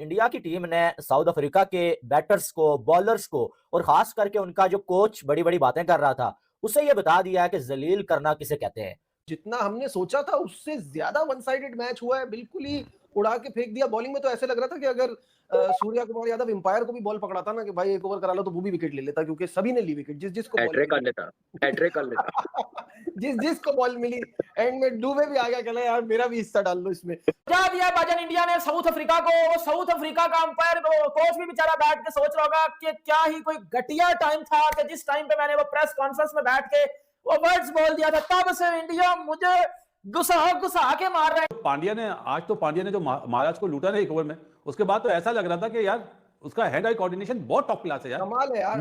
India की team ने south Africa के बैटर्स को, बॉलर्स को और खास करके उनका जो कोच बड़ी बड़ी बातें कर रहा था, उसे ये बता दिया है कि जलील करना किसे कहते हैं। जितना हमने सोचा था उससे ज्यादा वन साइडेड मैच हुआ है, बिल्कुल ही उड़ा के फेंक दिया। बॉलिंग में तो ऐसे लग रहा था कि अगर सूर्या कुमार यादव एम्पायर को भी बॉल पकड़ाता ना कि भाई एक ओवर करा लो, तो वो भी विकेट ले लेता, क्योंकि सभी ने ली विकेट, जिसको हैट्रिक कर लेता जिसको बॉल मिली। एंड में डूबे भी आ गया, कहना यार मेरा भी हिस्सा डाल लो इसमें। क्या दिया भाजन इंडिया ने साउथ अफ्रीका को। वो साउथ अफ्रीका का अंपायर कोच भी बेचारा बैठ के सोच रहा होगा कि क्या ही कोई घटिया टाइम था कि जिस टाइम पे मैंने वो प्रेस कॉन्फ्रेंस में बैठ के वो वर्ड्स बोल दिया था, तब से इंडिया मुझे गुस्सा के मार रहा है। पांड्या ने जो महाराज को लूटा ना एक ओवर में, उसके बाद तो ऐसा लग रहा था कि यार उसका हैंड आई कोऑर्डिनेशन बहुत टॉप क्लास है यार, कमाल है यार।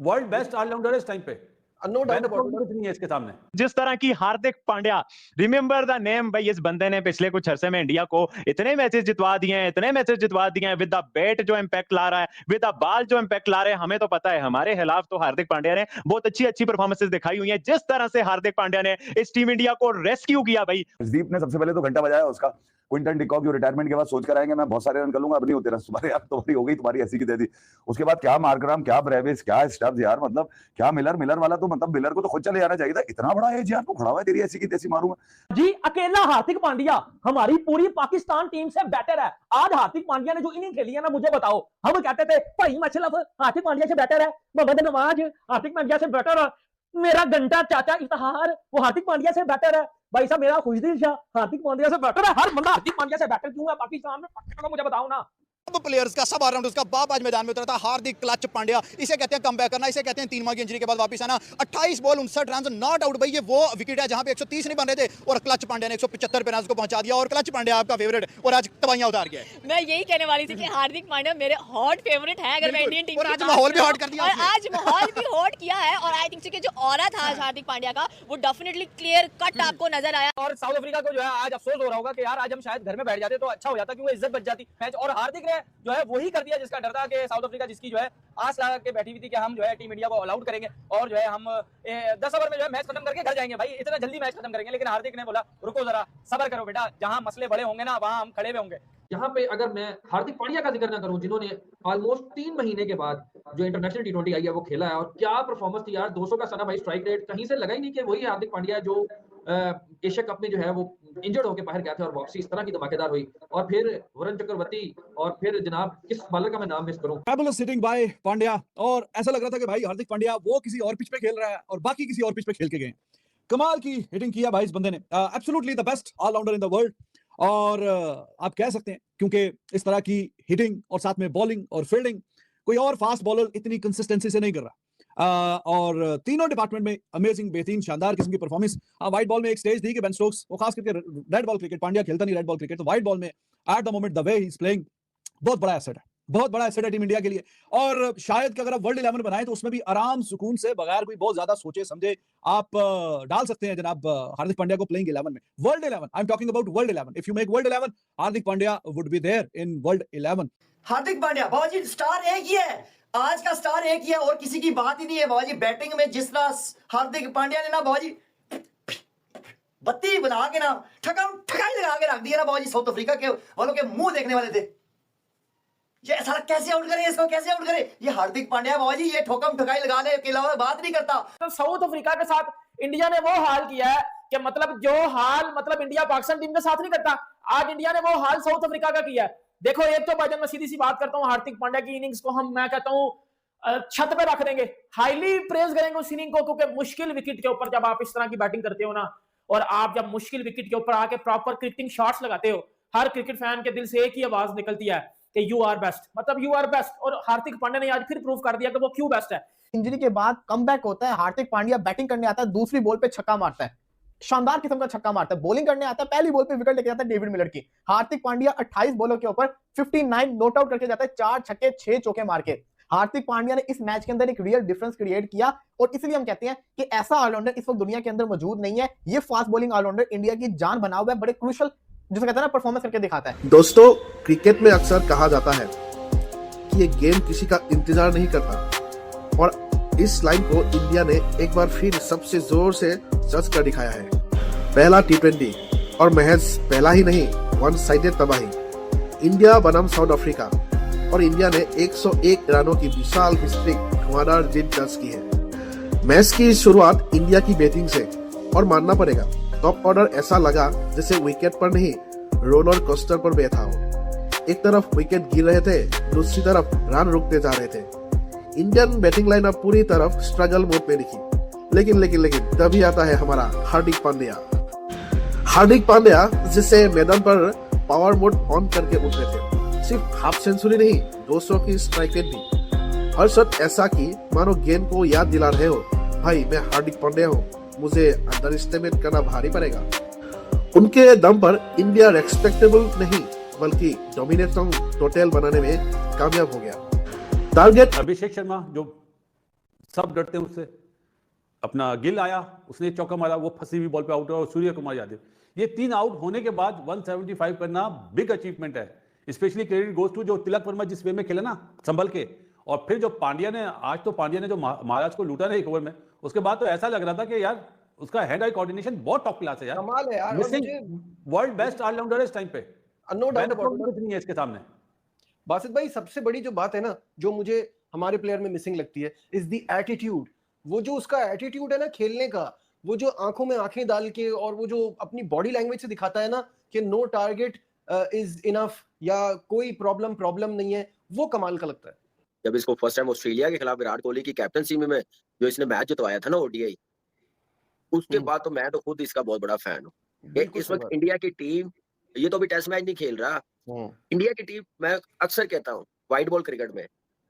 वर्ल्ड बेस्ट ऑलराउंडर इस टाइम पे, नो डाउट कुछ नहीं है इसके सामने। जिस तरह की Hardik Pandya, remember the name भाई, इस बंदे ने पिछले कुछ अरसे में इंडिया को इतने मैचेस जितवा दिए हैं विद द बैट जो इंपैक्ट ला रहा है, विद द बॉल जो इंपैक्ट ला रहे हैं। हमें तो पता है हमारे खिलाफ तो हार्दिक पांड्या ने बहुत अच्छी परफॉर्मेंसेस दिखाई हुई है। जिस तरह से हार्दिक पांड्या ने इस टीम इंडिया को रेस्क्यू किया भाई। दीप ने सबसे पहले तो घंटा बजाया उसका। क्विंटन डिकॉक जो रिटायरमेंट के बाद सोच कर आएंगे मैं बहुत सारे रन कर लूंगा, अब नहीं होते रन तुम्हारे यार, तुम्हारी हो गई, तुम्हारी ऐसी की दे दी। उसके बाद क्या मार्करम, क्या ब्रेविस, क्या स्टब्स यार, मतलब क्या मिलर वाला तो मतलब मिलर को तो खुद चले जाना चाहिए था, इतना बड़ा एज यार, तो खड़ा हुआ है तेरी ऐसी की तैसी मारूंगा जी। अकेला हार्दिक पांड्या हमारी पूरी पाकिस्तान टीम से बेटर है। आज हार्दिक पांड्या ने जो इनिंग खेली है ना, मुझे बताओ, हम कहते थे भाई मशरफ हार्दिक पांड्या से बेटर है, मोहम्मद नवाज हार्दिक पांड्या से बेटर है, मेरा घंटा चाचा इफ्तिखार वो हार्दिक पांड्या से बेटर है, भाई साहब मेरा खुशदिल शाह हार्दिक पांड्या से बेटर है। हर बंदा हार्दिक पांड्या से बेटर क्यों है पाकिस्तान में, मुझे बताओ ना। सब प्लेयर्स का, सब ऑलराउंडर्स का बाप आज मैदान में उतरा था। हार्दिक क्लच पांड्या, इसे कहते हैं कमबैक करना, इसे कहते हैं 3 माह की इंजरी के बाद वापस आना। 28 बॉल 59 रन, नॉट आउट भाई। ये वो विकेट है जहां पे 130 नहीं बन रहे थे और क्लच पांड्या ने 175 पे रन को पहुंचा दिया। और क्लच पांड्या आपका फेवरेट और आज तबाहियां उतार गया। मैं यही कहने वाली थी कि हार्दिक पांड्या मेरे हॉट फेवरेट है अगर मैं इंडियन टीम और आज माहौल भी हॉट कर दिया, और आज माहौल भी हॉट किया है। और आई थिंक कि जो ऑरा था हार्दिक पांड्या का वो डेफिनेटली क्लियर कट आपको नजर आया। और साउथ अफ्रीका को जो है आज अफसोस हो रहा होगा कि यार आज हम शायद घर में बैठ जाते तो अच्छा हो जाता, क्योंकि इज्जत बच जाती मैच। और हार्दिक ने जो है वही कर दिया जिसका डर था, कि साउथ अफ्रीका जिसकी जो है आस लगा के बैठी हुई थी कि हम जो है टीम इंडिया को ऑल आउट करेंगे और जो है हम 10 ओवर में जो है मैच खत्म करके घर जाएंगे, भाई इतना जल्दी मैच खत्म करेंगे। लेकिन हार्दिक ने बोला रुको जरा, सब्र करो बेटा, जहां मसले बड़े होंगे ना वहां हम खड़े हुए होंगे। यहाँ पे अगर मैं हार्दिक पांड्या का जिक्र ना करूं, जिन्होंने ऑलमोस्ट 3 महीने के बाद जो इंटरनेशनल T20 आई है वो खेला है, और क्या परफॉर्मेंस थी यार। 200 का सना भाई, स्ट्राइक रेट कहीं से लगा ही नहीं कि वही हार्दिक पांड्या जो एशिया कप में जो है वो इंजर्ड होकर बाहर गया था और वापसी इस तरह की धमाकेदार हुई। और फिर वरुण चक्रवर्ती, और फिर जनाब किस बॉलर का मैं नाम मिस करूं, फैबुलस हिटिंग बाय पांड्या। और ऐसा लग रहा था कि भाई हार्दिक पांड्या वो किसी और पिच पे खेल रहा है और बाकी किसी और पिच पे खेल के गए। कमाल की हिटिंग किया भाई इस बंदे ने, absolutely the best all-rounder in the world. और आप कह सकते हैं क्योंकि इस तरह की हिटिंग और साथ में बॉलिंग और फील्डिंग कोई और फास्ट बॉलर इतनी कंसिस्टेंसी से नहीं कर रहा। और तीनों डिपार्टमेंट में अमेजिंग, बेहतरीन, शानदार किस्म की परफॉर्मेंस। वाइट बॉल में एक स्टेज दी कि बेन स्टोक्स, वो खास करके रेड बॉल क्रिकेट, पांड्या खेलता नहीं रेड बॉल क्रिकेट, तो वाइट बॉल में at the moment the way he is playing बहुत बड़ा एसेट है, बहुत बड़ा एसेट है टीम इंडिया के लिए। और शायद कि अगर आप वर्ल्ड 11 बनाए तो उसमें भी आराम सुकून से बगैर कोई बहुत ज्यादा सोचे समझे आप डाल सकते हैं जनाब हार्दिक पांड्या को प्लेइंग 11 में। World 11, I am talking about world 11। If you make world 11, Hardik Pandya would be there in world 11। Hardik Pandya बाबूजी स्टार एक ही है, आज का स्टार एक ही है और किसी की बात ही नहीं है बाबूजी। बैटिंग में जिस तरह हार्दिक पांड्या ने ना बाबूजी बत्ती बना के ना ठकाई लगा के रख दिया ना बाबूजी, साउथ अफ्रीका के वालों के मुंह देखने वाले थे। ये साला कैसे आउट करे, इसको कैसे आउट करे ये हार्दिक पांड्या बाबूजी, ये ठोकम ठकाई लगाने के अलावा बात नहीं करता। तो साउथ अफ्रीका के साथ इंडिया ने वो हाल किया है कि मतलब जो हाल मतलब इंडिया पाकिस्तान टीम के साथ नहीं करता, आज इंडिया ने वो हाल साउथ अफ्रीका का किया है। देखो एक तो भाईजान मैं सीधी सी बात करता हूँ, हार्दिक पांड्या की इनिंग्स को मैं कहता हूँ छत पे रख देंगे, हाईली प्रेज करेंगे उस इनिंग को, क्योंकि मुश्किल विकेट के ऊपर जब आप इस तरह की बैटिंग करते हो ना, और आप जब मुश्किल विकेट के ऊपर आके प्रॉपर क्रिकेटिंग शॉट्स लगाते हो, हर क्रिकेट फैन के दिल से एक ही आवाज निकलती है कि यू आर बेस्ट, मतलब यू आर बेस्ट। और हार्दिक पांड्या ने आज फिर प्रूव कर दिया कि वो क्यों बेस्ट है। इंजरी के बाद कमबैक होता है, हार्दिक पांड्या बैटिंग करने आता है, दूसरी बॉल पे छक्का मारता है, शानदार किस्म का छक्का मारता है। बॉलिंग करने आता है, पहली बॉल पे विकेट लेके जाता है डेविड मिलर की। हार्दिक पांड्या 28 बॉलों के ऊपर 59 नॉट आउट करके जाता है, 4 छक्के 6 चौके मार के। हार्दिक पांड्या ने इस मैच के अंदर एक रियल डिफरेंस क्रिएट किया, और इसलिए हम कहते हैं कि ऐसा ऑलराउंडर इस वक्त दुनिया के अंदर मौजूद नहीं है। ये फास्ट बॉलिंग ऑलराउंडर इंडिया की जान बना हुआ है, बड़े क्रूशियल जिसे कहते हैं ना परफॉर्मेंस करके दिखाता है। दोस्तों, क्रिकेट में अक्सर कहा जाता है कि ये गेम किसी का इंतजार नहीं करता, और इस लाइन को इंडिया ने एक बार फिर सबसे जोर से सच कर दिखाया है। पहला T20 और महज पहला ही नहीं, वन साइडेड तबाही। इंडिया बनाम साउथ अफ्रीका और इंडिया ने 101 रनों की विशाल हिस्ट्री धुआंधार जीत दर्ज की है। मैच की शुरुआत इंडिया की बैटिंग से और मानना पड़ेगा टॉप ऑर्डर ऐसा लगा जैसे विकेट पर नहीं रोलर कोस्टर पर बैठा हो। एक तरफ विकेट गिर रहे थे, दूसरी तरफ रन रुकते जा रहे थे। इंडियन बैटिंग लाइनअप पूरी तरफ स्ट्रगल मोड में दिखी। लेकिन तभी आता है हमारा हार्दिक पांड्या। हार्दिक पांड्या जिसे मैदान पर पावर मोड ऑन करके उतरे थे, सिर्फ हाफ सेंचुरी नहीं 200 की स्ट्राइक रेट भी। हर शॉट ऐसा कि मानो गेंद को याद दिला रहे हो, भाई मैं हार्दिक पांड्या हूँ, मुझे अंडर एस्टिमेट करना भारी पड़ेगा। उनके दम पर इंडिया रेस्पेक्टेबल नहीं बल्कि डोमिनेटिंग टोटल बनाने में कामयाब हो गया। टारगेट अभिषेक शर्मा जो सब डरते हैं उससे, अपना गिल आया, उसने चौका मारा, वो फंसी हुई बॉल पे आउट हुआ, और सूर्य कुमार यादव, ये 3 आउट होने के बाद 175 करना बिग अचीवमेंट है। स्पेशली क्रेडिट गोज टू जो तिलक वर्मा जिस वे में खेला ना संभल के, और फिर जो पांड्या ने पांड्या ने जो महाराज को लूटा ना एक ओवर में, उसके बाद तो ऐसा लग रहा था कि यार उसका हैंड आई कोऑर्डिनेशन बहुत टॉप क्लास है यार, कमाल है यार। वर्ल्ड बेस्ट ऑलराउंडर है इस टाइम पे, नो डाउट अबाउट कुछ नहीं है इसके सामने। बासित भाई सबसे बड़ी जो बात है ना, जो मुझे हमारे प्लेयर में मिसिंग लगती है, इज द एटीट्यूड। वो जो उसका एटीट्यूड है ना खेलने का, वो जो आंखों में आंखें डाल के और वो जो अपनी बॉडी लैंग्वेज से दिखाता है ना कि नो टारगेट इज इनफ या कोई प्रॉब्लम नहीं है, वो कमाल का लगता है। जब इसको फर्स्ट टाइम ऑस्ट्रेलिया के खिलाफ विराट कोहली की कैप्टनसी में जो इसने मैच जितवाया था ना ओडीआई, उसके बाद तो मैं तो खुद इसका बहुत बड़ा फैन हूँ। इस वक्त इंडिया की टीम, ये तो अभी टेस्ट मैच नहीं खेल रहा, इंडिया की टीम, मैं अक्सर कहता हूँ व्हाइट बॉल क्रिकेट में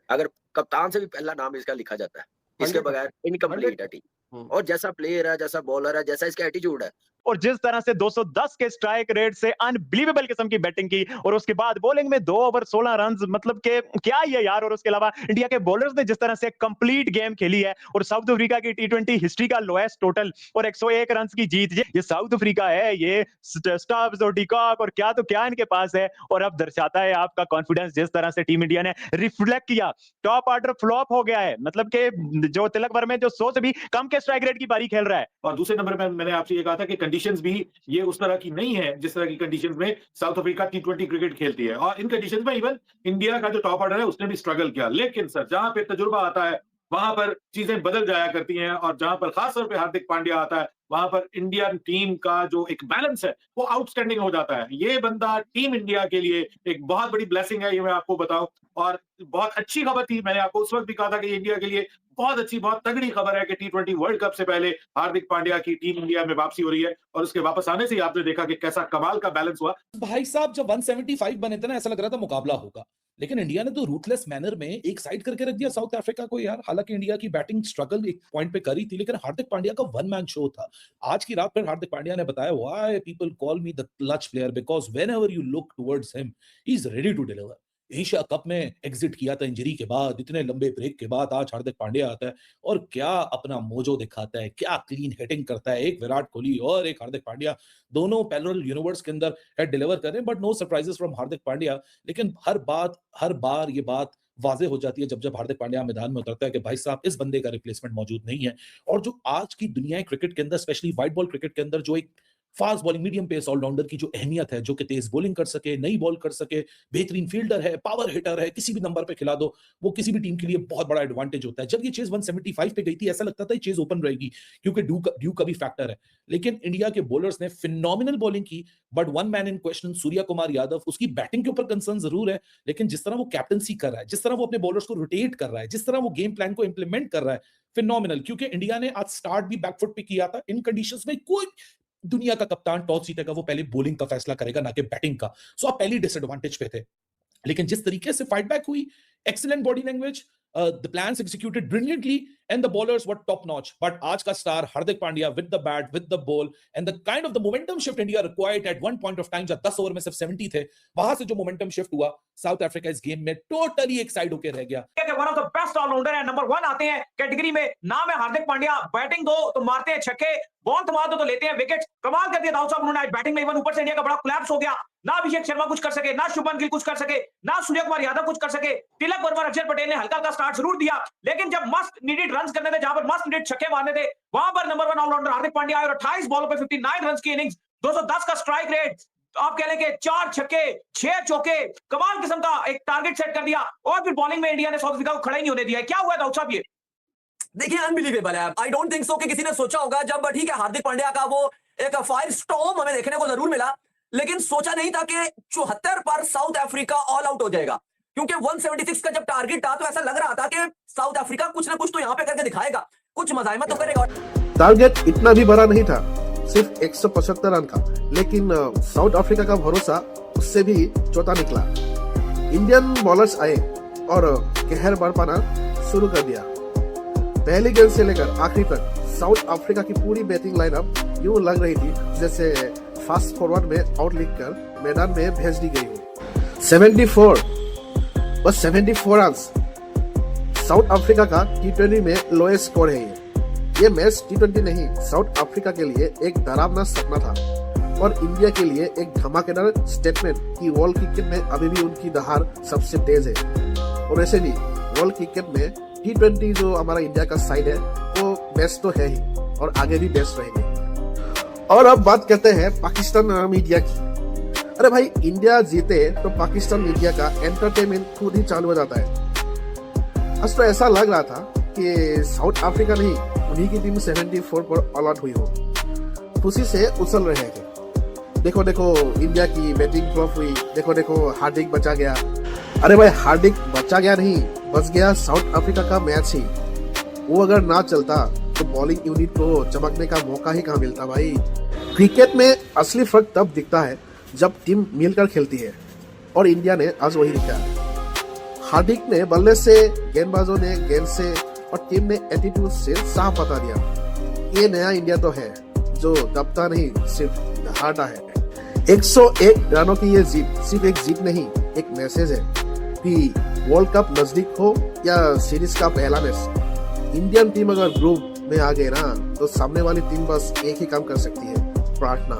अगर कप्तान से भी पहला नाम इसका लिखा जाता है, इसके बगैर इनकम्प्लीट है टीम। और जैसा प्लेयर है, जैसा बॉलर है, जैसा इसका एटीट्यूड है, और जिस तरह से 210 के स्ट्राइक रेट से अनबिलीवेबल किस्म की बैटिंग की, और उसके बाद बॉलिंग में 2 ओवर 16 रन, मतलब के क्या ही है यार। और उसके अलावा इंडिया के बॉलर्स ने जिस तरह से कंप्लीट गेम खेली है, और साउथ अफ्रीका की T20 हिस्ट्री का लोएस्ट टोटल और 101 रन की जीत, ये साउथ अफ्रीका है, ये स्टब्स और डिकॉक और क्या तो क्या इनके पास है। और अब दर्शाता है आपका कॉन्फिडेंस जिस तरह से टीम इंडिया ने रिफ्लेक्ट किया। टॉप ऑर्डर फ्लॉप हो गया है, मतलब के जो तिलक वर्मा जो 100 से भी कम के स्ट्राइक रेट की पारी खेल रहा है। और दूसरे नंबर पे मैंने आपसे ये कहा था कि कंडीशंस भी ये उस तरह की नहीं है जिस तरह की कंडीशंस में साउथ अफ्रीका T20 क्रिकेट खेलती है, और इन कंडीशंस में इवन इंडिया का जो टॉप ऑर्डर है उसने भी स्ट्रगल किया। लेकिन सर जहां पे तजुर्बा आता है वहां पर चीजें बदल जाया करती हैं, और जहां पर खासतौर पे हार्दिक पांड्या आता है वहां पर इंडियन टीम का जो एक बैलेंस है वो आउटस्टैंडिंग हो जाता है। ये बंदा टीम इंडिया के लिए एक बहुत बड़ी ब्लेसिंग है, ये मैं आपको बताऊं। और बहुत अच्छी खबर थी, मैंने आपको उस वक्त भी कहा था कि इंडिया के लिए बहुत अच्छी, बहुत तगड़ी खबर है कि T20 वर्ल्ड कप से पहले हार्दिक पांड्या की टीम इंडिया में वापसी हो रही है, और उसके वापस आने से ही आपने देखा कि कैसा कमाल का बैलेंस हुआ। भाई साहब जब 175 बने थे ना, ऐसा लग रहा था मुकाबला होगा, लेकिन इंडिया ने तो रूथलेस मैनर में एक साइड करके रख दिया साउथ अफ्रीका को यार। हालांकि इंडिया की बैटिंग स्ट्रगल एक पॉइंट पे करी थी, लेकिन हार्दिक पांड्या का वन मैन शो था। आज की रात पर हार्दिक पांड्या ने बताया, why people call me the clutch player, because whenever you look towards him he is ready to deliver. Asia cup में एग्जिट किया था इंजरी के बाद, इतने लंबे ब्रेक के बाद आज हार्दिक पांड्या आता है और क्या अपना मोजो दिखाता है, क्या क्लीन हिटिंग करता है। एक विराट कोहली और एक हार्दिक पांड्या, दोनों पैरेलल यूनिवर्स के अंदर हेड डिलीवर कर रहे हैं, but no surprises from Hardik Pandya. लेकिन हर बार ये बात वाजे हो जाती है जब हार्दिक पांड्या मैदान में उतरता है कि भाई साहब इस बंदे का रिप्लेसमेंट मौजूद नहीं है। और जो आज की दुनिया क्रिकेट के अंदर, स्पेशली व्हाइट बॉल क्रिकेट के अंदर, जो एक fast bowling medium pace all-rounder की जो अहमियत है, जो कि तेज बॉलिंग कर सके, नई बॉल कर सके, बेहतरीन फील्डर है, पावर हिटर है, किसी भी नंबर पे खिला दो, वो किसी भी टीम के लिए बहुत बड़ा एडवांटेज होता है। जब ये चेज 175 पे गई थी ऐसा लगता था ये चेज ओपन रहेगी क्योंकि ड्यू का भी फैक्टर है। लेकिन इंडिया के बॉलर्स ने फिनोमिनल बॉलिंग की, but one man in question Surya Kumar Yadav, उसकी बैटिंग के ऊपर कंसर्न जरूर है, लेकिन जिस तरह वो कैप्टनसी कर रहा है, जिस तरह वो अपने बॉलर्स को रोटेट कर रहा है, जिस तरह वो गेम प्लान को इंप्लीमेंट कर रहा है, फिनोमिनल। क्योंकि इंडिया ने आज स्टार्ट भी बैकफुट पे किया था। इन कंडीशंस में कोई दुनिया का कप्तान टॉस जीतेगा वो पहले बॉलिंग का फैसला करेगा, ना कि बैटिंग का। सो आप पहली डिसएडवांटेज पे थे, लेकिन जिस तरीके से फाइट बैक हुई, excellent body language, the plans executed brilliantly and the bowlers were top notch. But आज का star Hardik Pandya with the bat, with the ball and the kind of the momentum shift India required at one point of time, जब 10 over में सिर्फ 70 थे, वहां से जो momentum shift हुआ, साउथ अफ्रीका इस गेम में टोटली एक साइड होकर रह गया। One of the best all-rounder है, नंबर 1 आते हैं कैटेगरी में, नाम है हार्दिक पांड्या। बैटिंग दो तो मारते हैं छक्के, बॉल थमा दो तो लेते हैं विकेट। कमाल कर दिया दाऊद साहब उन्होंने आज बैटिंग में। इवन ऊपर से इंडिया का बड़ा कोलैप्स हो गया, ना अभिषेक शर्मा कुछ कर सके, ना शुभमन गिल कुछ कर सके, ना सूर्य कुमार यादव कुछ कर सके। तिलक वर्मा, अक्षर पटेल ने हल्का हल्का स्टार्ट जरूर दिया, लेकिन जब मस्ट नीडेड रन्स करने थे, जहां पर मस्ट नीडेड छक्के मारने थे, वहां पर नंबर 1 ऑलराउंडर हार्दिक पांड्या आए और 28 बॉलों पे 59 रन की इनिंग्स, 210 का स्ट्राइक रेट, तो आप कह लें कि 4 छक्के 6 चौके, कमाल किस्म का एक टारगेट सेट कर दिया और फिर बॉलिंग में इंडिया ने साउथ अफ्रीका को खड़ा ही नहीं होने दिया। क्या हुआ था साहब? ये देखिए अनबिलीवेबल है। आई डोंट थिंक सो कि किसी ने सोचा होगा जब, ठीक है, हार्दिक पांड्या का वो एक फायर स्टॉर्म हमें देखने को जरूर मिला, लेकिन सोचा नहीं था कि 74 पर साउथ अफ्रीका ऑल आउट हो जाएगा, क्योंकि 176 का जब टारगेट था तो ऐसा लग रहा था कि साउथ अफ्रीका कुछ ना कुछ तो यहां पे करके दिखाएगा, कुछ मजाइमत तो करेगा। टारगेट इतना भी बड़ा नहीं था, सिर्फ 175 रन का, लेकिन साउथ अफ्रीका का भरोसा उससे भी चौथा निकला। इंडियन बॉलर्स आए और कहर बरपाना शुरू कर दिया। पहली गेंद से लेकर आखिरी तक साउथ अफ्रीका की पूरी बैटिंग लाइनअप यूं लग रही थी जैसे फास्ट फॉरवर्ड में आउट लिखकर मैदान में भेज दी गई हो। 74, बस 74 रन साउथ अफ्रीका का T20 में लोएस्ट स्कोर है। ये मैच T20 नहीं, साउथ अफ्रीका के लिए एक डरावना सपना था और इंडिया के लिए एक धमाकेदार स्टेटमेंट कि वर्ल्ड क्रिकेट में अभी भी उनकी दहाड़ सबसे तेज है। और ऐसे भी वर्ल्ड क्रिकेट में T20 जो हमारा इंडिया का साइड है वो बेस्ट तो है ही और आगे भी बेस्ट रहेंगे। और अब बात करते हैं पाकिस्तान मीडिया की। अरे भाई, इंडिया जीते तो पाकिस्तान मीडिया का एंटरटेनमेंट खुद ही चालू हो जाता है। आज तो ऐसा लग रहा था कि साउथ अफ्रीका नहीं, उन्हीं की टीम 74 पर ऑल आउट हुई हो। खुशी से उछल रहे हैं। देखो देखो इंडिया की बैटिंग फ्लॉप हुई, देखो देखो हार्दिक बचा गया। अरे भाई, हार्दिक बचा गया नहीं, बच गया साउथ अफ्रीका का मैच ही। वो अगर ना चलता तो बॉलिंग यूनिट को चमकने का मौका ही कहाँ मिलता भाई। क्रिकेट में असली फर्क तब दिखता है जब टीम मिलकर खेलती है, और इंडिया ने आज वही दिखाया। हार्दिक ने बल्ले से, गेंदबाजों ने गेंद से और टीम ने एटीट्यूड से साफ बता दिया ये नया इंडिया तो है जो दबता नहीं, सिर्फ दहाड़ता है। 101 रनों की ये जीत सिर्फ एक जीत नहीं, एक मैसेज है कि वर्ल्ड कप नजदीक हो या सीरीज का पहला मैच, इंडियन टीम अगर ग्रुप में आ गए ना तो सामने वाली टीम बस एक ही काम कर सकती है, प्रार्थना।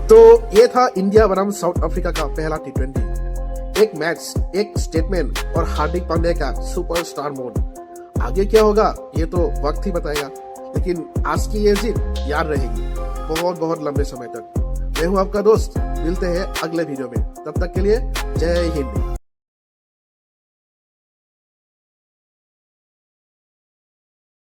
तो ये था इंडिया बनाम साउथ अफ्रीका का पहला T20। एक मैच, एक स्टेटमेंट और हार्दिक पांड्या का सुपरस्टार मोड। आगे क्या होगा ये तो वक्त ही बताएगा, लेकिन आज की ये जीत याद रहेगी बहुत बहुत लंबे समय तक। मैं हूं आपका दोस्त, मिलते हैं अगले वीडियो में, तब तक के लिए जय हिंद।